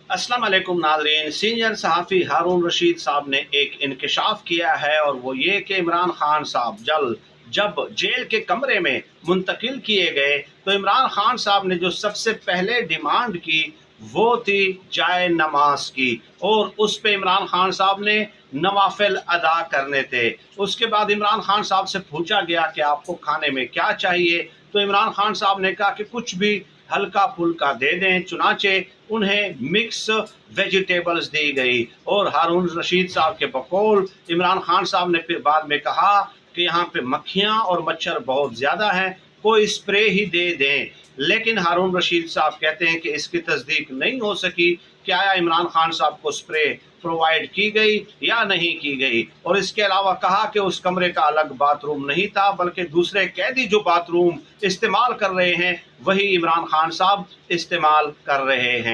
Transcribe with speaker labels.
Speaker 1: अस्सलाम वालेकुम नाज़रीन। सीनियर सहाफ़ी हारून रशीद साहब ने एक इंकशाफ किया है और वो ये कि इमरान खान साहब जब जेल के कमरे में मुंतकिल किए गए तो इमरान खान साहब ने जो सबसे पहले डिमांड की वो थी जाए नमाज की, और उस पे इमरान खान साहब ने नवाफिल अदा करने थे। उसके बाद इमरान खान साहब से पूछा गया कि आपको खाने में क्या चाहिए, तो इमरान खान साहब ने कहा कि कुछ भी हल्का फुल्का दे दें। चुनाचे उन्हें मिक्स वेजिटेबल्स दी गई, और हारून रशीद साहब के बकौल इमरान खान साहब ने फिर बाद में कहा कि यहाँ पे मक्खियाँ और मच्छर बहुत ज़्यादा हैं, कोई स्प्रे ही दे दें। लेकिन हारून रशीद साहब कहते हैं कि इसकी तस्दीक नहीं हो सकी कि आया इमरान खान साहब को स्प्रे प्रोवाइड की गई या नहीं की गई। और इसके अलावा कहा कि उस कमरे का अलग बाथरूम नहीं था, बल्कि दूसरे कैदी जो बाथरूम इस्तेमाल कर रहे हैं वही इमरान खान साहब इस्तेमाल कर रहे हैं।